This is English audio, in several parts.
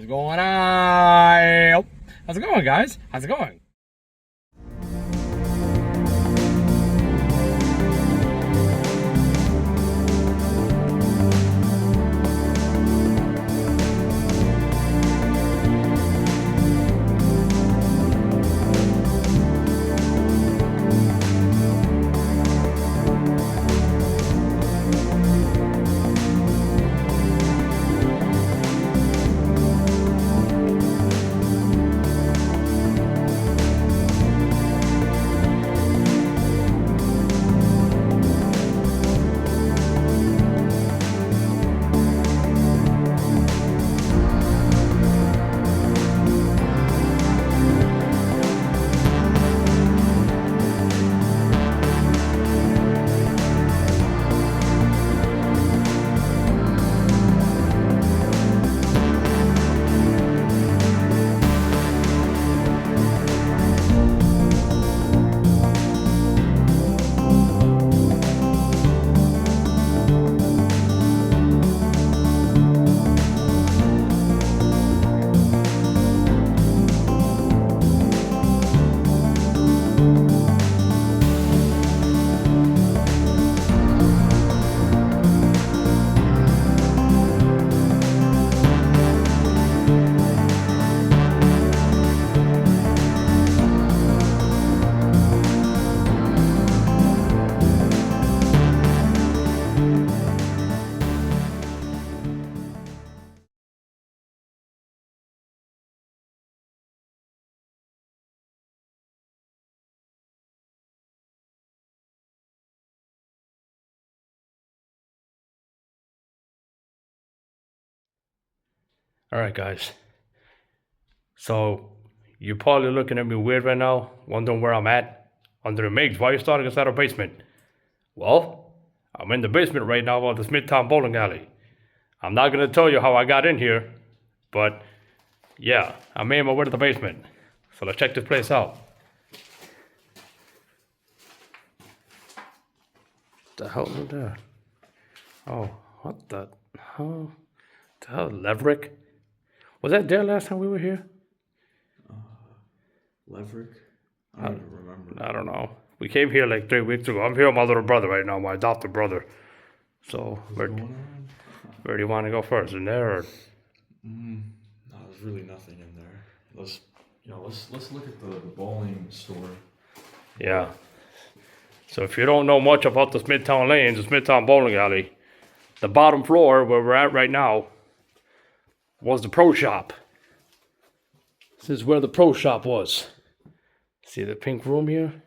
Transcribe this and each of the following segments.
What's going on? How's it going, guys? How's it going? All right, guys. So you're probably looking at me weird right now, wondering where I'm at. Under the MIGs, why are you starting us out of basement? Well, I'm in the basement right now of the Smithtown bowling alley. I'm not gonna tell you how I got in here, but yeah, I made my way to the basement. So let's check this place out. What the hell is that? Oh, what the hell? The hell, Leverick? Was that there last time we were here? Leverick? I don't even remember. I don't know. We came here like 3 weeks ago. I'm here with my little brother right now, my adopted brother. So, where do you want to go first? In there or? No, there's really nothing in there. Let's look at the bowling store. Yeah. So if you don't know much about the Smithtown Lanes, the Smithtown Bowling Alley, the bottom floor where we're at right now was the pro shop. This is where the pro shop was. See the pink room here?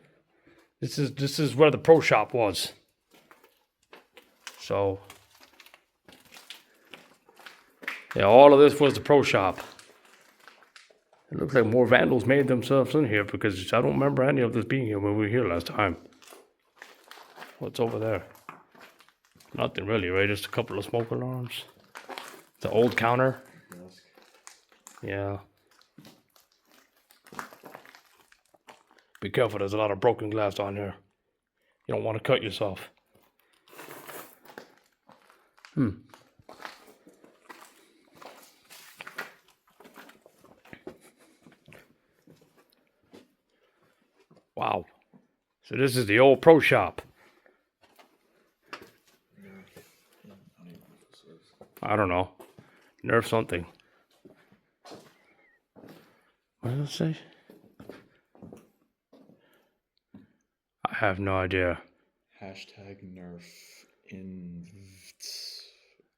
This is where the pro shop was. So yeah, all of this was the pro shop. It looks like more vandals made themselves in here because I don't remember any of this being here when we were here last time. What's over there? Nothing really, right? Just a couple of smoke alarms. The old counter. Yeah. Be careful, there's a lot of broken glass on here. You don't want to cut yourself. Wow. So this is the old pro shop. I don't know. Nerf something. What does it say? I have no idea. Hashtag Nerf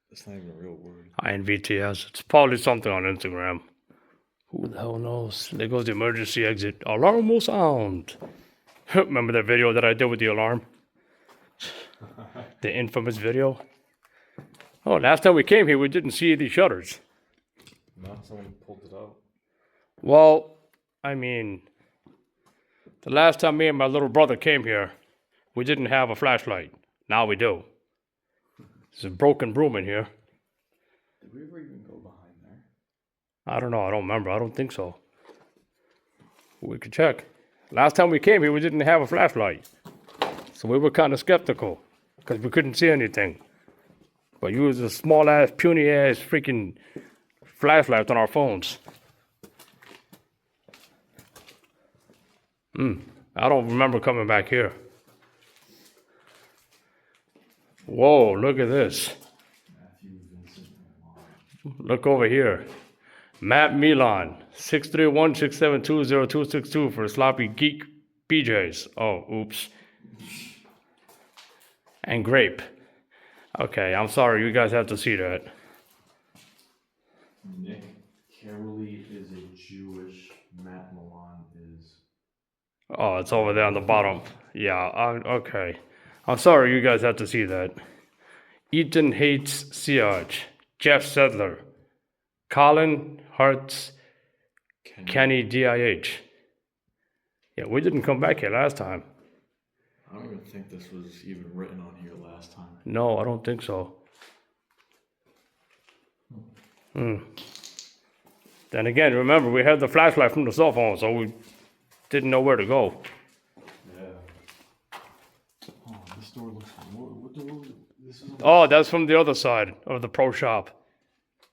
It's not even a real word. INVTS. It's probably something on Instagram. Who the hell knows? There goes the emergency exit. Alarm will sound. Remember that video that I did with the alarm? The infamous video? Oh, last time we came here, we didn't see these shutters. No, someone pulled it out. Well, I mean, the last time me and my little brother came here, we didn't have a flashlight. Now we do. There's a broken broom in here. Did we ever even go behind there? I don't know. I don't remember. I don't think so. We could check. Last time we came here, we didn't have a flashlight. So we were kind of skeptical because we couldn't see anything. But you was a small ass, puny ass, freaking flashlights on our phones. I don't remember coming back here. Whoa, look at this. Look over here. Matt Milan, 631-672-0262 for Sloppy Geek BJs. Oh, oops. And Grape. Okay, I'm sorry, you guys have to see that. Nick Carolee is a Jewish. Matt Milan is. Oh, it's over there on the bottom. Yeah, okay. I'm sorry, you guys have to see that. Ethan hates Siage. Jeff Sedler. Colin Hartz. Kenny DIH. Yeah, we didn't come back here last time. I don't even think this was even written on here last time. No, I don't think so. Then again, remember, we had the flashlight from the cell phone, so we didn't know where to go. Yeah. Oh, this door looks. What door? This is. Oh, that's from the other side of the pro shop.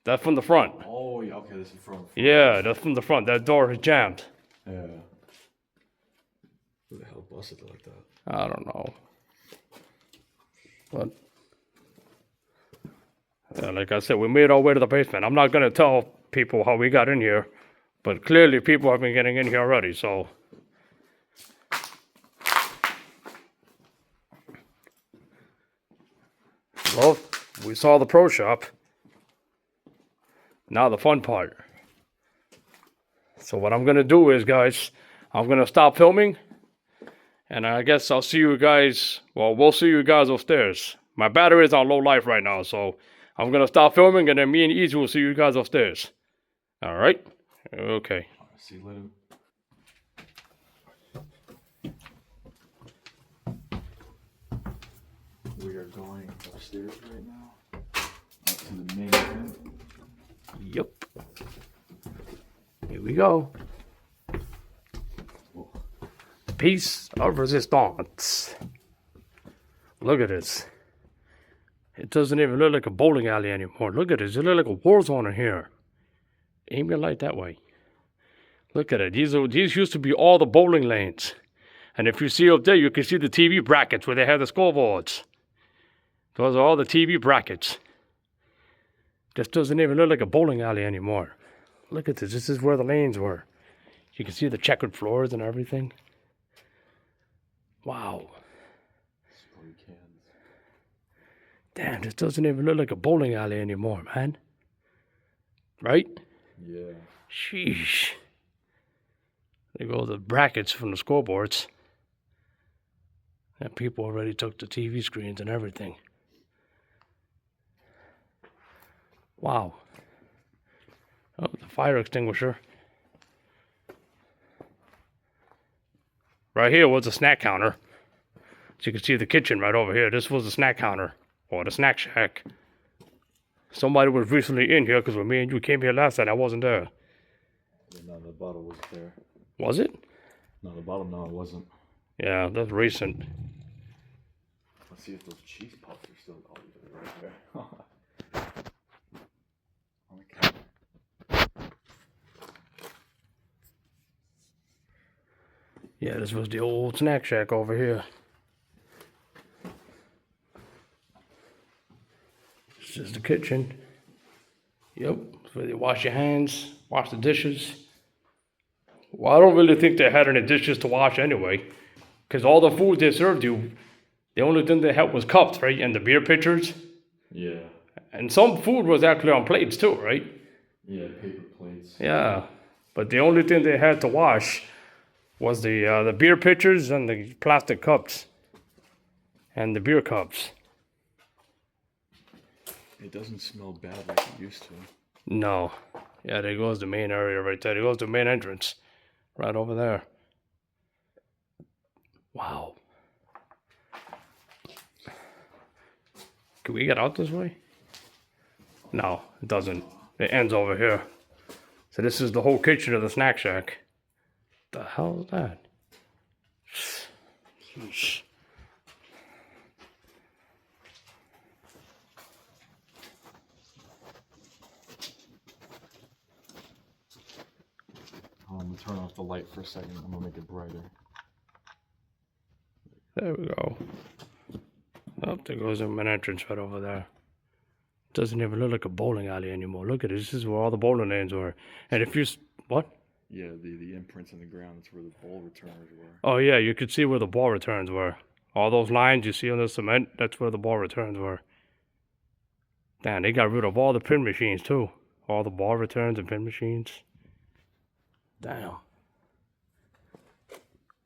That's from the front. Oh, yeah. Okay, this is from. Yeah, that's from the front. That door is jammed. Yeah. Who the hell busted it like that? I don't know. But yeah, like I said, we made our way to the basement. I'm not gonna tell people how we got in here, but clearly people have been getting in here already, so. Well, we saw the pro shop. Now the fun part. So what I'm gonna do is, guys, I'm gonna stop filming, and I guess I'll see you guys, well, we'll see you guys upstairs. My battery is on low life right now, so I'm gonna stop filming, and then me and Easy will see you guys upstairs. All right? Okay. See you later. We are going upstairs right now. Up to the main vent. Yep. Here we go. Piece of resistance. Look at this. It doesn't even look like a bowling alley anymore. Look at this. It looks like a war zone in here. Aim your light that way. Look at it. These used to be all the bowling lanes. And if you see up there, you can see the TV brackets where they have the scoreboards. Those are all the TV brackets. This doesn't even look like a bowling alley anymore. Look at this. This is where the lanes were. You can see the checkered floors and everything. Wow. Damn, this doesn't even look like a bowling alley anymore, man. Right? Yeah. Sheesh. There go the brackets from the scoreboards. And people already took the TV screens and everything. Wow. Oh, the fire extinguisher. Right here was the snack counter. So you can see the kitchen right over here. This was the snack counter, or the snack shack. Somebody was recently in here, because when me and you came here last time, I wasn't there. No, the bottle was there. Was it? No, the bottom, no, it wasn't. Yeah, that's recent. Let's see if those cheese puffs are still right there. Okay. Yeah, this was the old snack shack over here. This is the kitchen. Yep, it's where they wash your hands, wash the dishes. Well, I don't really think they had any dishes to wash anyway, because all the food they served you, the only thing they had was cups, right? And the beer pitchers. Yeah. And some food was actually on plates too, right? Yeah, paper plates. Yeah, but the only thing they had to wash was the beer pitchers and the plastic cups and the beer cups. It doesn't smell bad like it used to. No. Yeah, there goes the main area right there. There goes the main entrance. Right over there. Wow. Can we get out this way? No, it doesn't. It ends over here. So this is the whole kitchen of the snack shack. The hell is that? Sheesh. I'm gonna turn off the light for a second. I'm gonna make it brighter. There we go. Oh, there goes the main entrance right over there. Doesn't even look like a bowling alley anymore. Look at it. This is where all the bowling lanes were. And if you... What? Yeah, the imprints in the ground, that's where the ball returners were. Oh, yeah, you could see where the ball returns were. All those lines you see on the cement, that's where the ball returns were. Damn, they got rid of all the pin machines, too. All the ball returns and pin machines. Damn.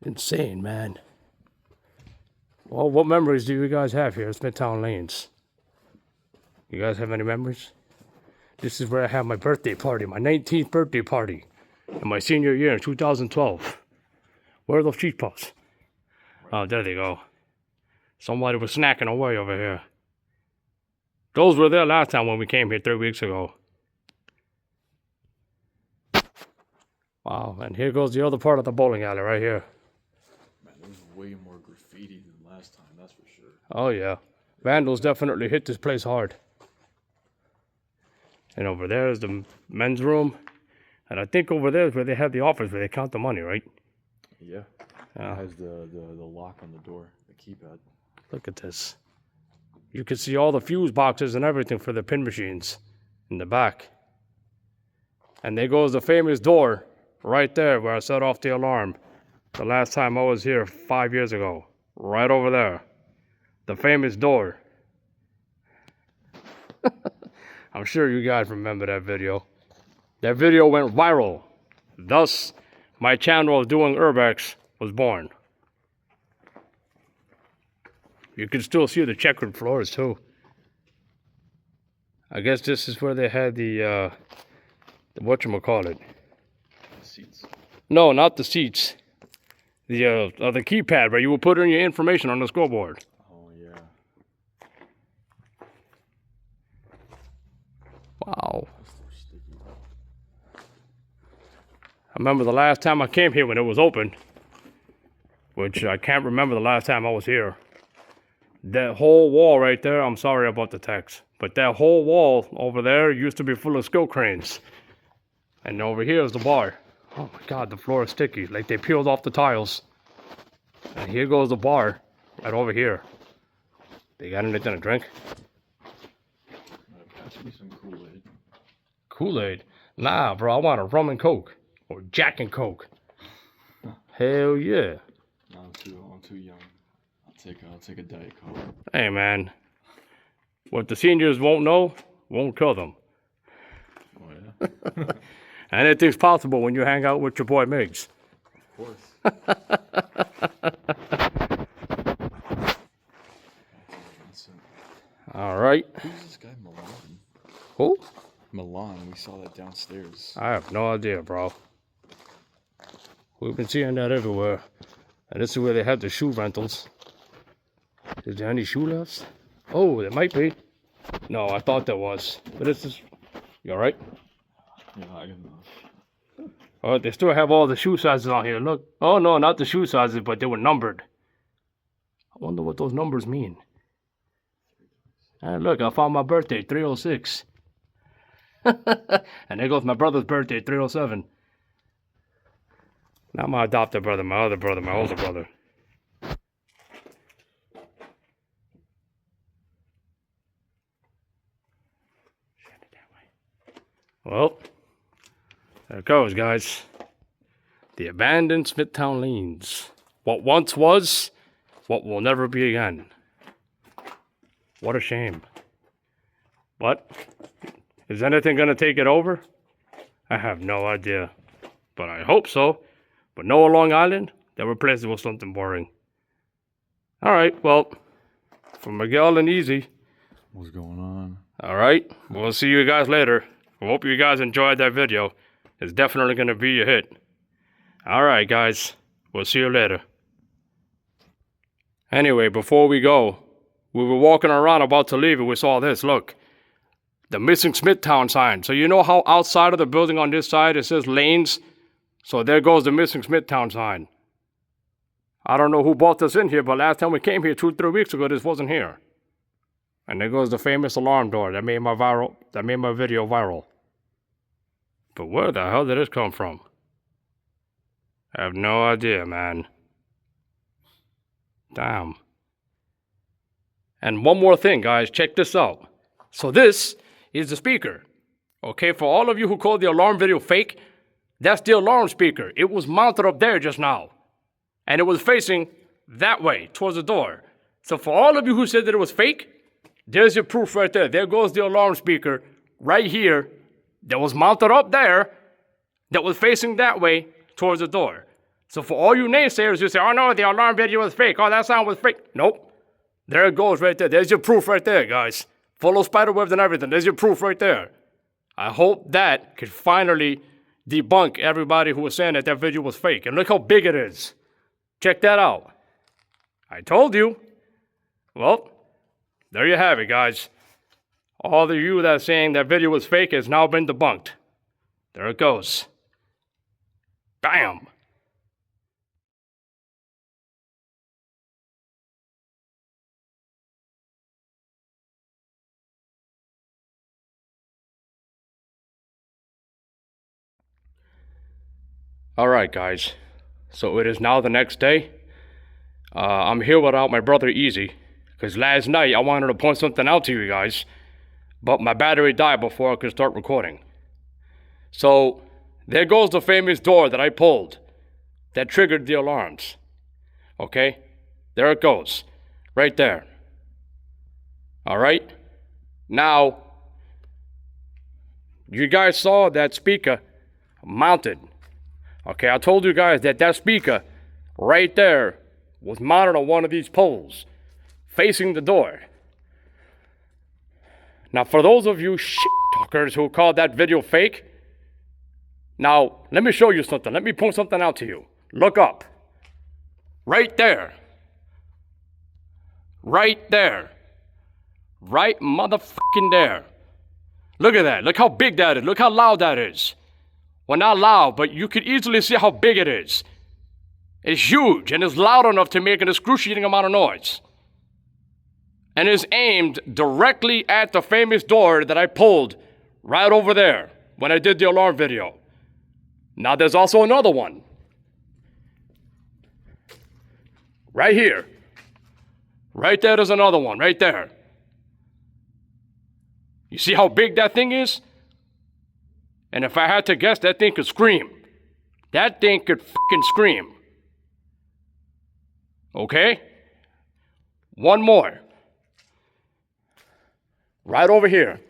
Insane, man. Well, what memories do you guys have here at Smithtown Lanes? You guys have any memories? This is where I had my birthday party, my 19th birthday party, in my senior year in 2012. Where are those cheese puffs? Oh, there they go. Somebody was snacking away over here. Those were there last time when we came here 3 weeks ago. Wow, and here goes the other part of the bowling alley right here. Man, there's way more graffiti than last time, that's for sure. Oh, yeah. Vandals definitely hit this place hard. And over there is the men's room. And I think over there is where they have the office where they count the money, right? Yeah. It has the lock on the door, the keypad. Look at this. You can see all the fuse boxes and everything for the pin machines in the back. And there goes the famous door right there where I set off the alarm the last time I was here 5 years ago. Right over there. The famous door. I'm sure you guys remember that video. That video went viral. Thus, my channel of doing urbex was born. You can still see the checkered floors too. I guess this is where they had the whatchamacallit. The seats. No, not the seats. The keypad where you would put in your information on the scoreboard. Oh, yeah. Wow. That's so sticky. I remember the last time I came here when it was open, which I can't remember the last time I was here. That whole wall right there, I'm sorry about the text, but that whole wall over there used to be full of skill cranes. And over here is the bar. Oh my God, the floor is sticky, like they peeled off the tiles. And here goes the bar, right over here. They got anything to drink? Pass me some Kool-Aid. Kool-Aid? Nah, bro, I want a rum and coke. Or Jack and Coke. Hell yeah. No, I'm too young. I'll take a Diet Coke. Hey, man. What the seniors won't know, won't kill them. Oh, yeah? Anything's possible when you hang out with your boy Miggs. Of course. All right. Who's this guy, Milan? Who? Milan, we saw that downstairs. I have no idea, bro. We've been seeing that everywhere. And this is where they have the shoe rentals. Is there any shoe lefts? Oh, there might be. No, I thought there was. But this is... You alright? Yeah, I got enough. Oh, they still have all the shoe sizes on here. Look. Oh, no, not the shoe sizes, but they were numbered. I wonder what those numbers mean. And look, I found my birthday, 306. And there goes my brother's birthday, 307. Not my adopted brother, my other brother, my older brother. Well, there it goes, guys. The abandoned Smithtown Lanes. What once was, what will never be again. What a shame. What? Is anything going to take it over? I have no idea. But I hope so. But no, Long Island, they replaced it with something boring. Alright, well, for Miguel and Easy. What's going on? Alright, we'll see you guys later. I hope you guys enjoyed that video. It's definitely going to be a hit. Alright, guys, we'll see you later. Anyway, before we go, we were walking around about to leave and we saw this, look. The missing Smithtown sign. So you know how outside of the building on this side it says lanes? So there goes the missing Smithtown sign. I don't know who bought this in here, but last time we came here 2-3 weeks ago, this wasn't here. And there goes the famous alarm door that made my video viral. But where the hell did this come from? I have no idea, man. Damn. And one more thing, guys, check this out. So this is the speaker. Okay, for all of you who call the alarm video fake, that's the alarm speaker. It was mounted up there just now. And it was facing that way, towards the door. So for all of you who said that it was fake, there's your proof right there. There goes the alarm speaker right here that was mounted up there that was facing that way towards the door. So for all you naysayers who say, oh no, the alarm video was fake. Oh, that sound was fake. Nope. There it goes right there. There's your proof right there, guys. Full of spider webs and everything. There's your proof right there. I hope that could finally debunk everybody who was saying that that video was fake. And look how big it is. Check that out. I told you. Well, there you have it, guys. All of you that are saying that video was fake has now been debunked. There it goes. Bam. Alright, guys. So it is now the next day. I'm here without my brother Easy. Because last night I wanted to point something out to you guys. But my battery died before I could start recording. So, there goes the famous door that I pulled. That triggered the alarms. Okay? There it goes. Right there. Alright? Now, you guys saw that speaker mounted. Okay, I told you guys that that speaker right there was mounted on one of these poles, facing the door. Now, for those of you shit talkers who call that video fake, now, let me show you something. Let me point something out to you. Look up. Right there. Right there. Right motherfucking there. Look at that. Look how big that is. Look how loud that is. Well, not loud, but you can easily see how big it is. It's huge, and it's loud enough to make an excruciating amount of noise. And is aimed directly at the famous door that I pulled right over there when I did the alarm video. Now there's also another one. Right here. Right there, there's another one, right there. You see how big that thing is? And if I had to guess, that thing could scream. That thing could fucking scream. Okay? One more. Right over here.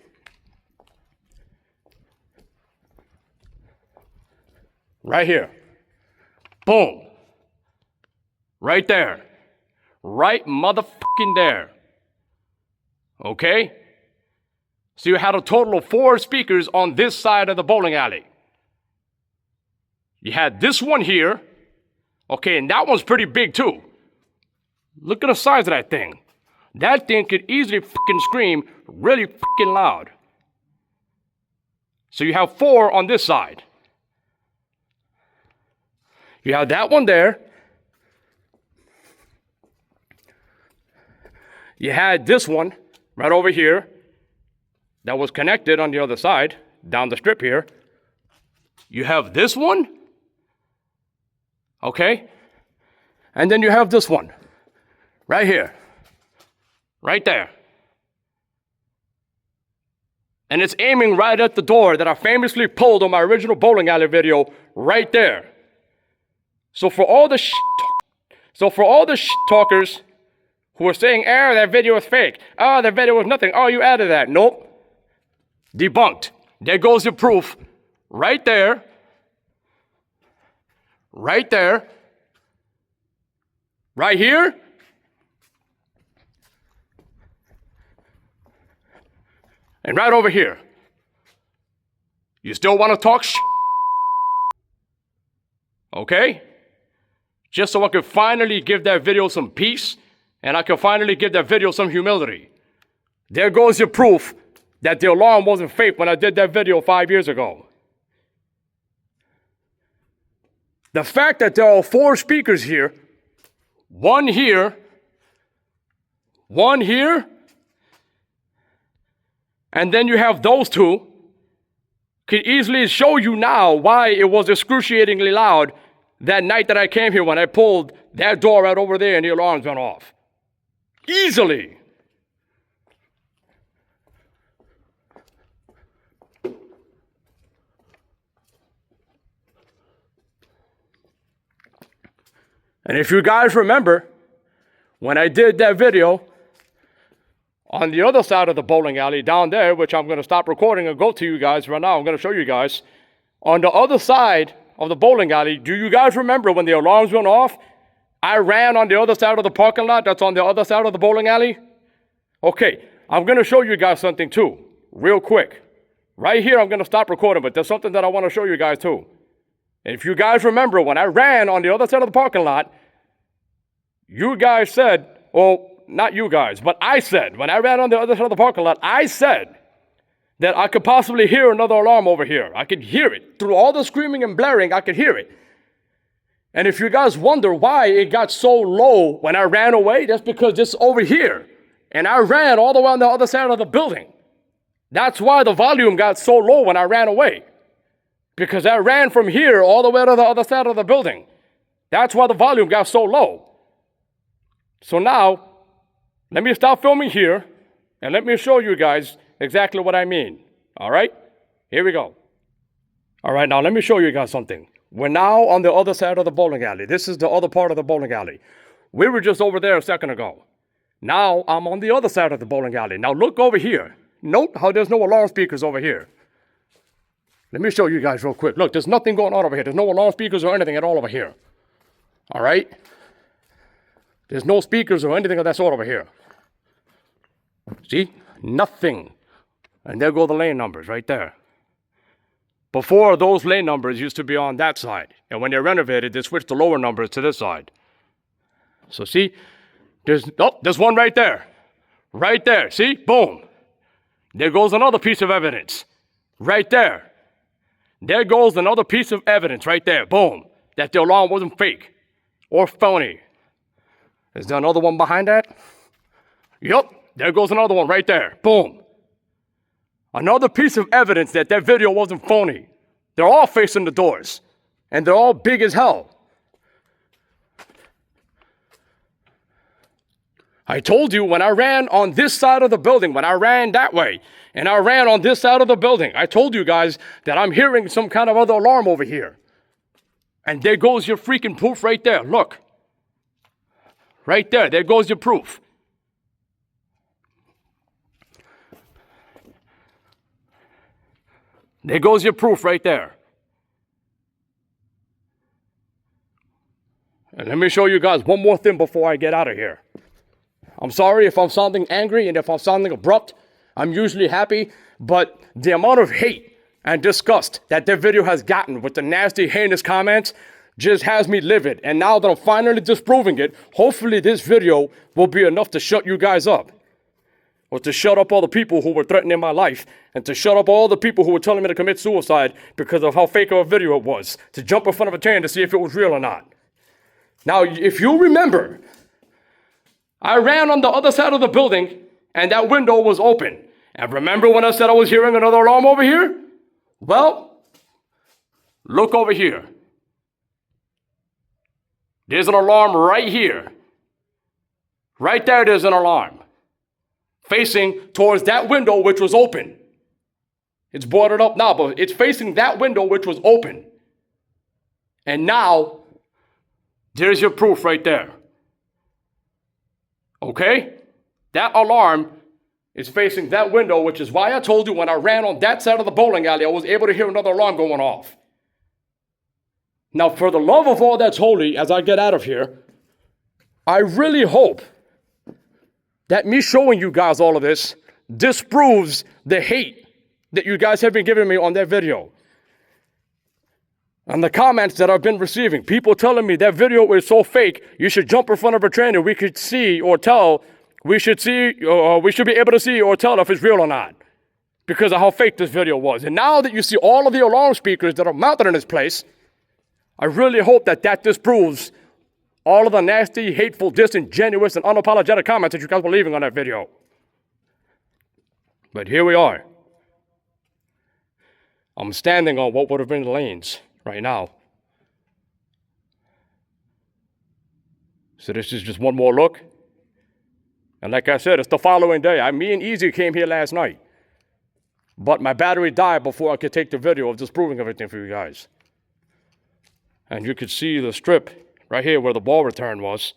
Right here. Boom. Right there. Right motherfucking there. Okay? So you had a total of 4 speakers on this side of the bowling alley. You had this one here. Okay, and that one's pretty big too. Look at the size of that thing. That thing could easily fucking scream really fucking loud. So you have 4 on this side. You have that one there. You had this one right over here that was connected on the other side, down the strip here. You have this one. Okay? And then you have this one. Right here. Right there. And it's aiming right at the door that I famously pulled on my original bowling alley video, right there. So for all the shit talkers who are saying, oh, that video is fake. Oh, that video was nothing. Oh, you added that. Nope. Debunked. There goes your proof. Right there. Right there. Right here. And right over here. You still want to talk shit? Okay? Just so I can finally give that video some peace, and I can finally give that video some humility. There goes your proof that the alarm wasn't fake when I did that video 5 years ago. The fact that there are 4 speakers here, one here, and then you have those 2, can easily show you now why it was excruciatingly loud that night that I came here when I pulled that door right over there and the alarms went off. Easily. And if you guys remember, when I did that video on the other side of the bowling alley down there, which I'm going to stop recording and go to you guys right now, I'm going to show you guys. On the other side of the bowling alley, do you guys remember when the alarms went off? I ran on the other side of the parking lot that's on the other side of the bowling alley. Okay, I'm going to show you guys something too, real quick. Right here, I'm going to stop recording, but there's something that I want to show you guys too. If you guys remember, when I ran on the other side of the parking lot, you guys said, well, not you guys, but I said, when I ran on the other side of the parking lot, I said that I could possibly hear another alarm over here. I could hear it. Through all the screaming and blaring, I could hear it. And if you guys wonder why it got so low when I ran away, that's because it's over here. And I ran all the way on the other side of the building. That's why the volume got so low when I ran away. Because I ran from here all the way to the other side of the building. That's why the volume got so low. So now, let me stop filming here, and let me show you guys exactly what I mean. All right? Here we go. All right, now let me show you guys something. We're now on the other side of the bowling alley. This is the other part of the bowling alley. We were just over there a second ago. Now I'm on the other side of the bowling alley. Now look over here. Note how there's no alarm speakers over here. Let me show you guys real quick. Look, there's nothing going on over here. There's no alarm speakers or anything at all over here. All right? There's no speakers or anything of that sort over here. See? Nothing. And there go the lane numbers right there. Before, those lane numbers used to be on that side. And when they renovated, they switched the lower numbers to this side. So see? There's one right there. Right there. See? Boom. There goes another piece of evidence. Right there. There goes another piece of evidence right there. Boom. That the alarm wasn't fake or phony. Is there another one behind that? Yup. There goes another one right there. Boom. Another piece of evidence that that video wasn't phony. They're all facing the doors. And they're all big as hell. I told you when I ran on this side of the building, when I ran that way, and I ran on this side of the building, I told you guys that I'm hearing some kind of other alarm over here. And there goes your freaking proof right there. Look. Right there. There goes your proof. There goes your proof right there. And let me show you guys one more thing before I get out of here. I'm sorry if I'm sounding angry and if I'm sounding abrupt. I'm usually happy, but the amount of hate and disgust that their video has gotten with the nasty, heinous comments just has me livid. And now that I'm finally disproving it, hopefully this video will be enough to shut you guys up. Or to shut up all the people who were threatening my life. And to shut up all the people who were telling me to commit suicide because of how fake of a video it was. To jump in front of a train to see if it was real or not. Now, if you remember, I ran on the other side of the building and that window was open. And remember when I said I was hearing another alarm over here? Well, look over here. There's an alarm right here. Right there, there's an alarm. Facing towards that window which was open. It's boarded up now, but it's facing that window which was open. And now, there's your proof right there. Okay? That alarm is facing that window, which is why I told you when I ran on that side of the bowling alley, I was able to hear another alarm going off. Now, for the love of all that's holy, as I get out of here, I really hope that me showing you guys all of this disproves the hate that you guys have been giving me on that video. And the comments that I've been receiving, people telling me that video is so fake, you should jump in front of a train and we could see or tell, we should be able to see or tell if it's real or not. Because of how fake this video was. And now that you see all of the alarm speakers that are mounted in this place, I really hope that that disproves all of the nasty, hateful, disingenuous, and unapologetic comments that you guys were leaving on that video. But here we are. I'm standing on what would have been the lanes right now. So this is just one more look. And like I said, it's the following day. Me and Easy came here last night. But my battery died before I could take the video of disproving everything for you guys. And you could see the strip right here where the ball return was.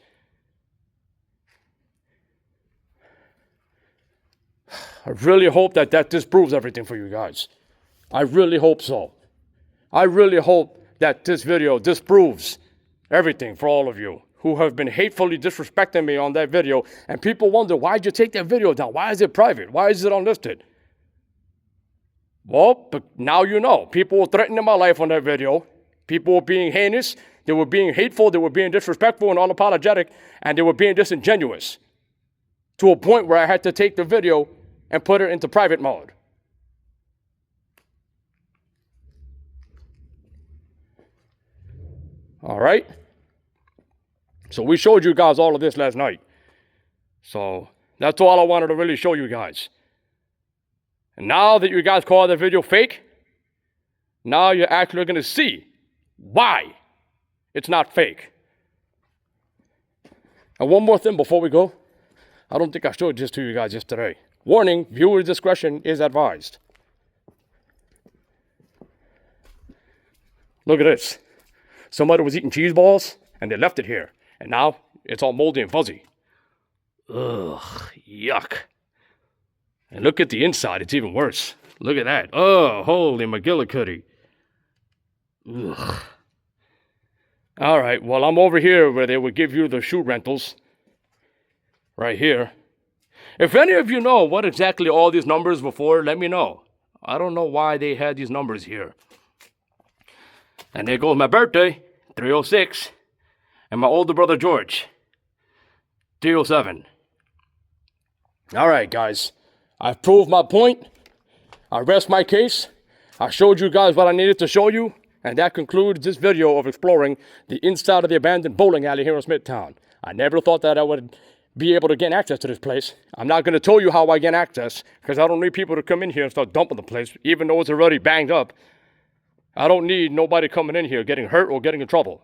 I really hope that disproves everything for you guys. I really hope so. I really hope that this video disproves everything for all of you who have been hatefully disrespecting me on that video. And people wonder, why'd you take that video down? Why is it private? Why is it unlisted? Well, but now you know. People were threatening my life on that video. People were being heinous. They were being hateful. They were being disrespectful and unapologetic. And they were being disingenuous. To a point where I had to take the video and put it into private mode. All right? So we showed you guys all of this last night. So that's all I wanted to really show you guys. And now that you guys call the video fake, now you're actually going to see why it's not fake. And one more thing before we go. I don't think I showed this to you guys yesterday. Warning, viewer discretion is advised. Look at this. Somebody was eating cheese balls and they left it here. And now it's all moldy and fuzzy. Ugh, yuck. And look at the inside, it's even worse. Look at that. Oh, holy McGillicuddy. Ugh. All right, well, I'm over here where they would give you the shoe rentals. Right here. If any of you know what exactly all these numbers were for, let me know. I don't know why they had these numbers here. And there goes my birthday, 306. And my older brother George, 307. All right, guys. I've proved my point. I rest my case. I showed you guys what I needed to show you. And that concludes this video of exploring the inside of the abandoned bowling alley here in Smithtown. I never thought that I would be able to gain access to this place. I'm not going to tell you how I gain access, because I don't need people to come in here and start dumping the place, even though it's already banged up. I don't need nobody coming in here getting hurt or getting in trouble.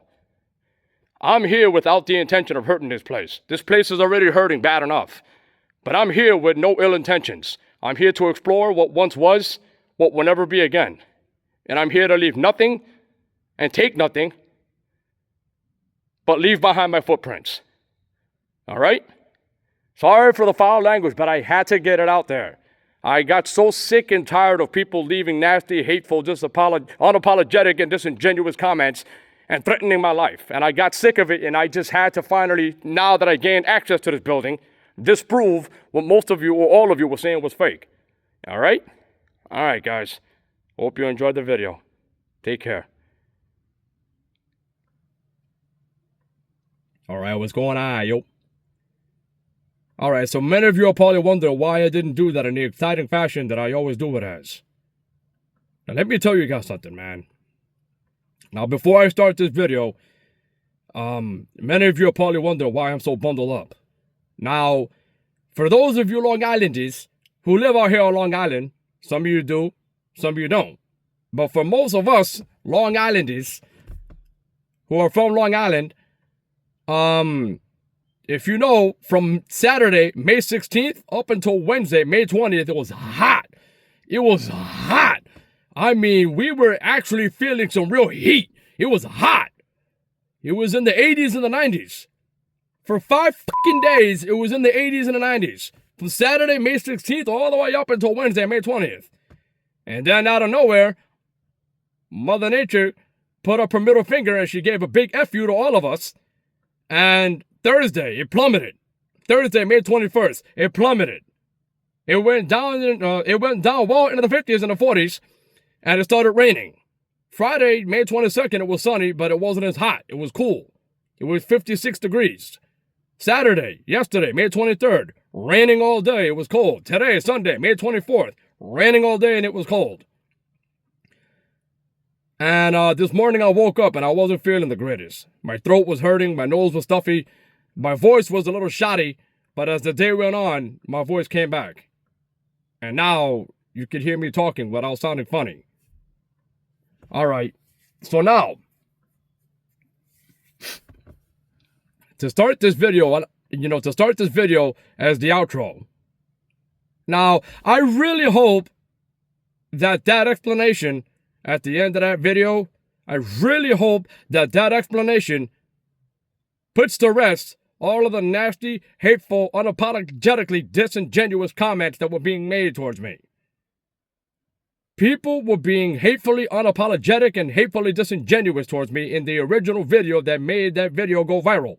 I'm here without the intention of hurting this place. This place is already hurting bad enough. But I'm here with no ill intentions. I'm here to explore what once was, what will never be again. And I'm here to leave nothing and take nothing, but leave behind my footprints. All right? Sorry for the foul language, but I had to get it out there. I got so sick and tired of people leaving nasty, hateful, unapologetic, and disingenuous comments and threatening my life. And I got sick of it, and I just had to finally, now that I gained access to this building, disprove what most of you or all of you were saying was fake. All right? All right, guys. Hope you enjoyed the video. Take care. All right, what's going on, yo? All right, so many of you are probably wondering why I didn't do that in the exciting fashion that I always do it as. Now, let me tell you guys something, man. Now, before I start this video, many of you are probably wondering why I'm so bundled up. Now, for those of you Long Islanders who live out here on Long Island, some of you do, some of you don't. But for most of us Long Islanders who are from Long Island, if you know, from Saturday, May 16th, up until Wednesday, May 20th, it was hot. It was hot. I mean, we were actually feeling some real heat. It was hot. It was in the 80s and the 90s. For 5 fucking days, it was in the 80s and the 90s. From Saturday, May 16th, all the way up until Wednesday, May 20th. And then out of nowhere, Mother Nature put up her middle finger and she gave a big F you to all of us. And Thursday, it plummeted. Thursday, May 21st, it plummeted. It went down well into the 50s and the 40s, and it started raining. Friday, May 22nd, it was sunny, but it wasn't as hot. It was cool. It was 56 degrees. Saturday, yesterday, May 23rd, raining all day, it was cold. Today, Sunday, May 24th, raining all day and it was cold. And this morning I woke up and I wasn't feeling the greatest. My throat was hurting, my nose was stuffy, my voice was a little shoddy, but as the day went on, my voice came back. And now you can hear me talking without sounding funny. All right, so now, to start this video, as the outro. Now, I really hope that explanation at the end of that video, I really hope that explanation puts to rest all of the nasty, hateful, unapologetically disingenuous comments that were being made towards me. People were being hatefully unapologetic and hatefully disingenuous towards me in the original video that made that video go viral.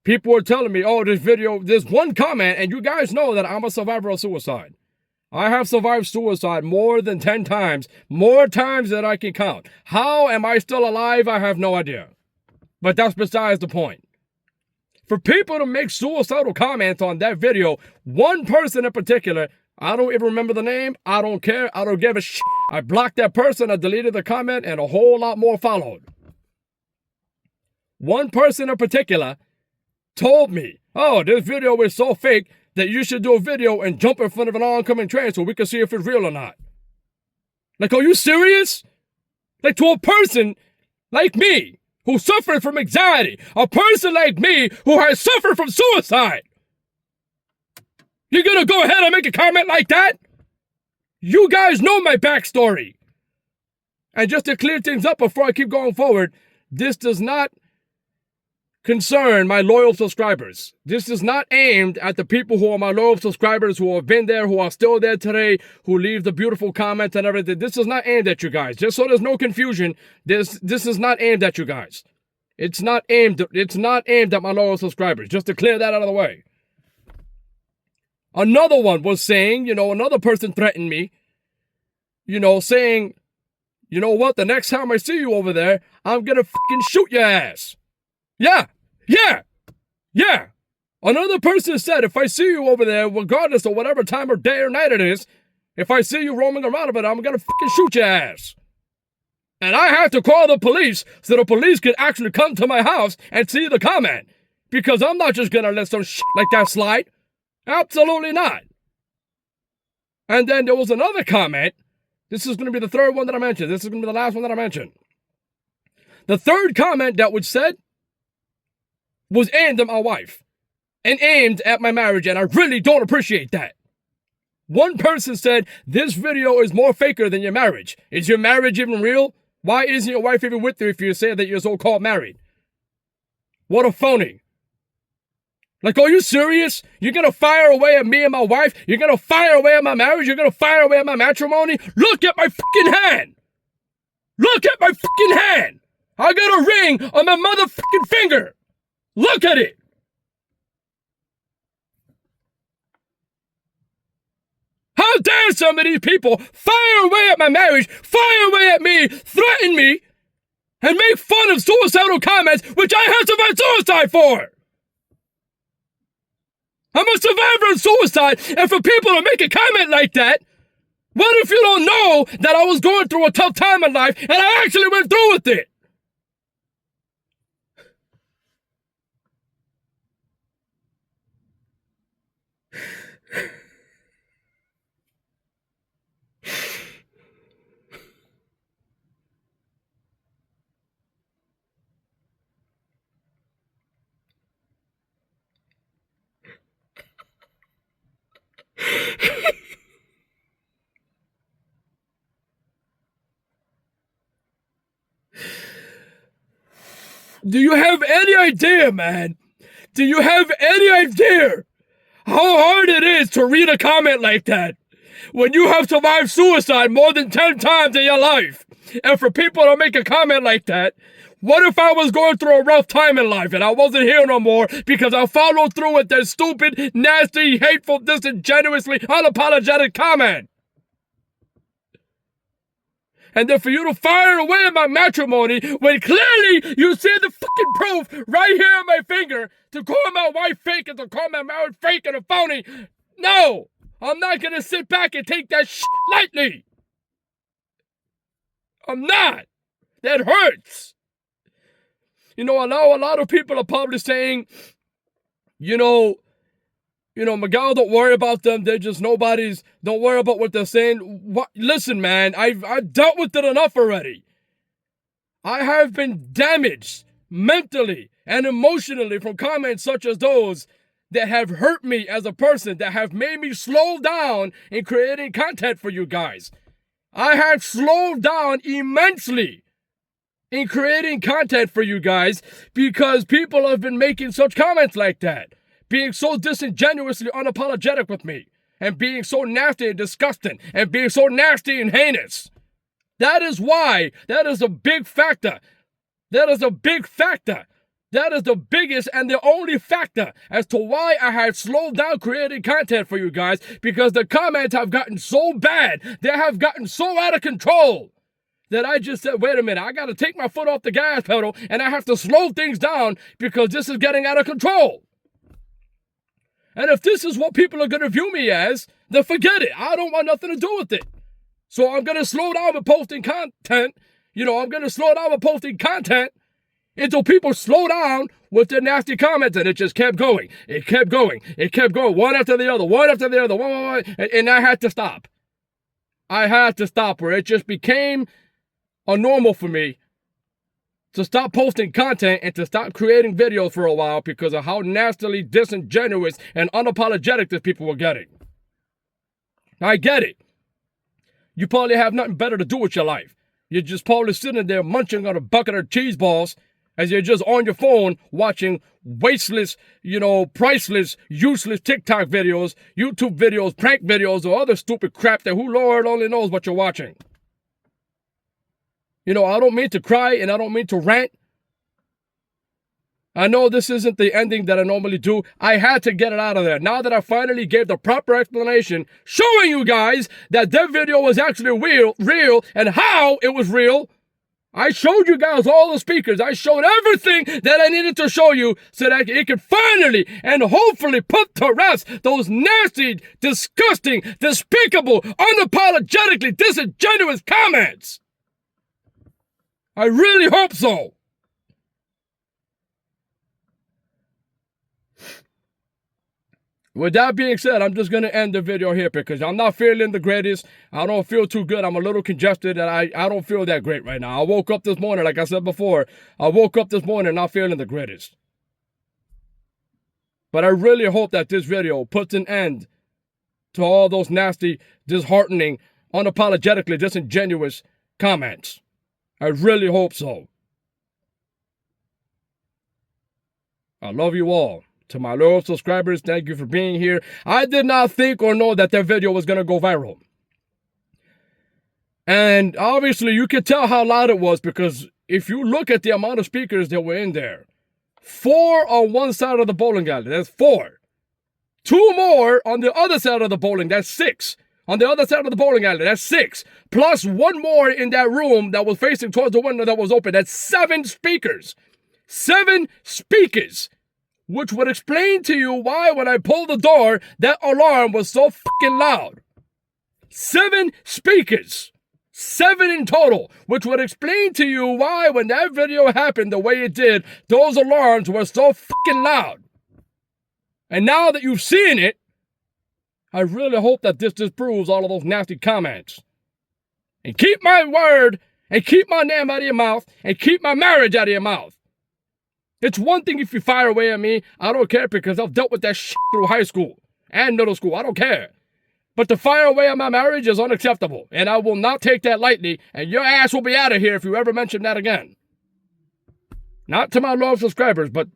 People were telling me, oh, this one comment, and you guys know that I'm a survivor of suicide. I have survived suicide more than 10 times, more times than I can count. How am I still alive? I have no idea. But that's besides the point. For people to make suicidal comments on that video, one person in particular, I don't even remember the name, I don't care, I don't give a shit. I blocked that person, I deleted the comment, and a whole lot more followed. One person in particular told me, oh, this video is so fake that you should do a video and jump in front of an oncoming train so we can see if it's real or not. Like, are you serious? Like, to a person like me, who suffered from anxiety, a person like me who has suffered from suicide, you're gonna go ahead and make a comment like that? You guys know my backstory. And just to clear things up before I keep going forward, this does not concern my loyal subscribers. This is not aimed at the people who are my loyal subscribers, who have been there, who are still there today, who leave the beautiful comments and everything. This is not aimed at you guys. Just so there's no confusion, this is not aimed at you guys. It's not aimed at my loyal subscribers, just to clear that out of the way. Another one was saying, another person threatened me, saying, you know what, the next time I see you over there, I'm gonna fucking shoot your ass. Yeah. Another person said, if I see you over there, regardless of whatever time of day or night it is, if I see you roaming around over there, I'm gonna fucking shoot your ass. And I have to call the police so the police can actually come to my house and see the comment. Because I'm not just gonna let some shit like that slide. Absolutely not. And then there was another comment. This is gonna be the third one that I mentioned. This is gonna be the last one that I mentioned. The third comment that was said was aimed at my wife and aimed at my marriage, and I really don't appreciate that. One person said, this video is more faker than your marriage. Is your marriage even real? Why isn't your wife even with you if you say that you're so-called married? What a phony. Like, are you serious? You're gonna fire away at me and my wife? You're gonna fire away at my marriage? You're gonna fire away at my matrimony? Look at my fucking hand! Look at my fucking hand! I got a ring on my motherfucking finger! Look at it! How dare some of these people fire away at my marriage, fire away at me, threaten me, and make fun of suicidal comments which I have survived suicide for? I'm a survivor of suicide, and for people to make a comment like that, what if you don't know that I was going through a tough time in life and I actually went through with it? Do you have any idea, man? Do you have any idea how hard it is to read a comment like that when you have survived suicide more than 10 times in your life? And for people to make a comment like that, what if I was going through a rough time in life and I wasn't here no more because I followed through with that stupid, nasty, hateful, disingenuously unapologetic comment? And then for you to fire away at my matrimony when clearly you see the fucking proof right here on my finger to call my wife fake and to call my marriage fake and a phony. No, I'm not gonna sit back and take that shit lightly. I'm not. That hurts. I know a lot of people are probably saying, Miguel, don't worry about them. They're just nobodies. Don't worry about what they're saying. What? Listen, man, I've dealt with it enough already. I have been damaged mentally and emotionally from comments such as those that have hurt me as a person, that have made me slow down in creating content for you guys. I have slowed down immensely in creating content for you guys because people have been making such comments like that, being so disingenuously unapologetic with me, and being so nasty and disgusting, and being so nasty and heinous. That is why, that is a big factor. That is a big factor. That is the biggest and the only factor as to why I have slowed down creating content for you guys, because the comments have gotten so bad, they have gotten so out of control, that I just said, wait a minute, I got to take my foot off the gas pedal and I have to slow things down because this is getting out of control. And if this is what people are going to view me as, then forget it. I don't want nothing to do with it. So I'm going to slow down with posting content. I'm going to slow down with posting content until people slow down with their nasty comments. And it just kept going. It kept going. It kept going. One after the other. One after the other. One. And I had to stop. I had to stop where it just became a normal for me to stop posting content and to stop creating videos for a while because of how nastily disingenuous and unapologetic these people were getting. I get it. You probably have nothing better to do with your life. You're just probably sitting there munching on a bucket of cheese balls as you're just on your phone watching wasteless, priceless, useless TikTok videos, YouTube videos, prank videos, or other stupid crap that who Lord only knows what you're watching. I don't mean to cry and I don't mean to rant. I know this isn't the ending that I normally do. I had to get it out of there. Now that I finally gave the proper explanation, showing you guys that video was actually real and how it was real. I showed you guys all the speakers. I showed everything that I needed to show you so that it could finally and hopefully put to rest those nasty, disgusting, despicable, unapologetically disingenuous comments. I really hope so. With that being said, I'm just going to end the video here because I'm not feeling the greatest. I don't feel too good. I'm a little congested and I don't feel that great right now. I woke up this morning, like I said before, not feeling the greatest. But I really hope that this video puts an end to all those nasty, disheartening, unapologetically disingenuous comments. I really hope so. I love you all. To my loyal subscribers, thank you for being here. I did not think or know that video was going to go viral. And obviously, you can tell how loud it was because if you look at the amount of speakers that were in there, 4 on one side of the bowling alley, that's 4. 2 more on the other side of the bowling, that's 6. On the other side of the bowling alley, that's 6. Plus 1 more in that room that was facing towards the window that was open. That's 7 speakers. 7 speakers. Which would explain to you why when I pulled the door, that alarm was so fucking loud. 7 speakers. 7 in total. Which would explain to you why when that video happened the way it did, those alarms were so fucking loud. And now that you've seen it, I really hope that this disproves all of those nasty comments. And keep my word, and keep my name out of your mouth, and keep my marriage out of your mouth. It's one thing if you fire away at me, I don't care because I've dealt with that shit through high school and middle school, I don't care. But to fire away at my marriage is unacceptable, and I will not take that lightly, and your ass will be out of here if you ever mention that again. Not to my loyal subscribers, but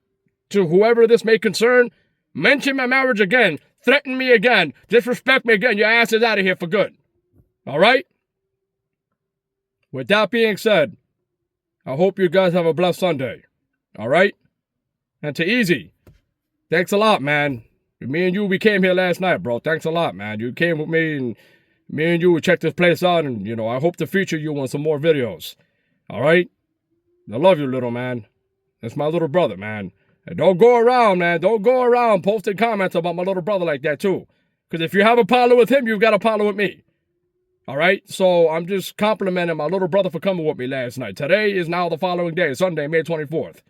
to whoever this may concern, mention my marriage again, threaten me again, disrespect me again, your ass is out of here for good. All right? With that being said, I hope you guys have a blessed Sunday. All right? And to Easy, thanks a lot, man. Me and you, we came here last night, bro. Thanks a lot, man. You came with me, and me and you would check this place out, and, I hope to feature you on some more videos. All right? I love you, little man. That's my little brother, man. And don't go around, man. Don't go around posting comments about my little brother like that, too. Because if you have a problem with him, you've got a problem with me. All right? So I'm just complimenting my little brother for coming with me last night. Today is now the following day, Sunday, May 24th.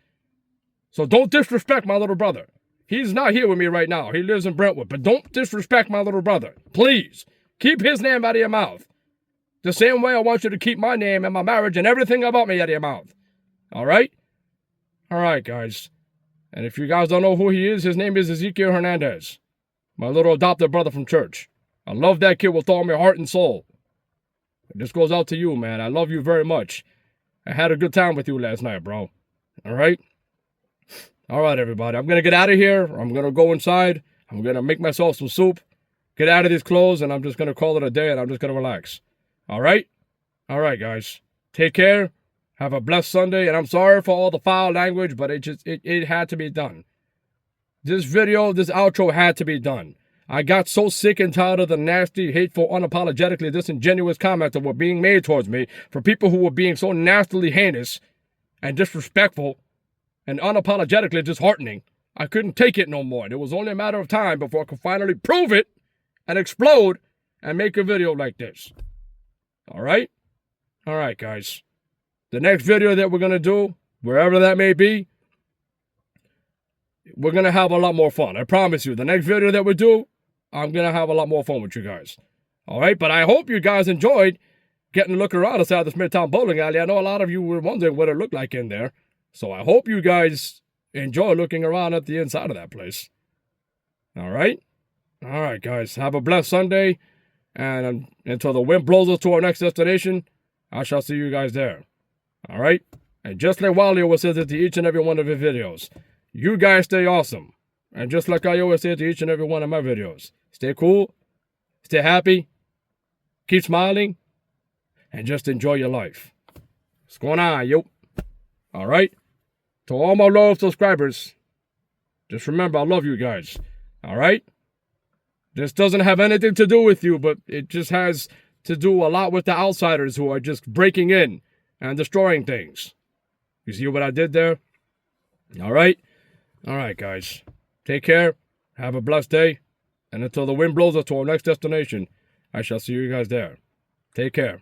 So don't disrespect my little brother. He's not here with me right now. He lives in Brentwood. But don't disrespect my little brother. Please. Keep his name out of your mouth. The same way I want you to keep my name and my marriage and everything about me out of your mouth. All right? All right, guys. And if you guys don't know who he is, his name is Ezekiel Hernandez, my little adopted brother from church. I love that kid with all my heart and soul. This goes out to you, man. I love you very much. I had a good time with you last night, bro. All right? All right, everybody. I'm going to get out of here. I'm going to go inside. I'm going to make myself some soup, get out of these clothes, and I'm just going to call it a day, and I'm just going to relax. All right? All right, guys. Take care. Have a blessed Sunday, and I'm sorry for all the foul language, but it had to be done. This video, this outro had to be done. I got so sick and tired of the nasty, hateful, unapologetically disingenuous comments that were being made towards me for people who were being so nastily heinous and disrespectful and unapologetically disheartening. I couldn't take it no more. It was only a matter of time before I could finally prove it and explode and make a video like this. All right? All right, guys. The next video that we're going to do, wherever that may be, we're going to have a lot more fun. I promise you. The next video that we do, I'm going to have a lot more fun with you guys. All right? But I hope you guys enjoyed getting to look around inside the Smithtown bowling alley. I know a lot of you were wondering what it looked like in there. So I hope you guys enjoy looking around at the inside of that place. All right? All right, guys. Have a blessed Sunday. And until the wind blows us to our next destination, I shall see you guys there. All right? And just like Wally always says it to each and every one of his videos, you guys stay awesome. And just like I always say to each and every one of my videos, stay cool, stay happy, keep smiling, and just enjoy your life. What's going on, yo? All right? To all my loyal subscribers, just remember I love you guys. All right? This doesn't have anything to do with you, but it just has to do a lot with the outsiders who are just breaking in and destroying things. You see what I did there? All right? All right, guys. Take care. Have a blessed day. And until the wind blows us to our next destination, I shall see you guys there. Take care.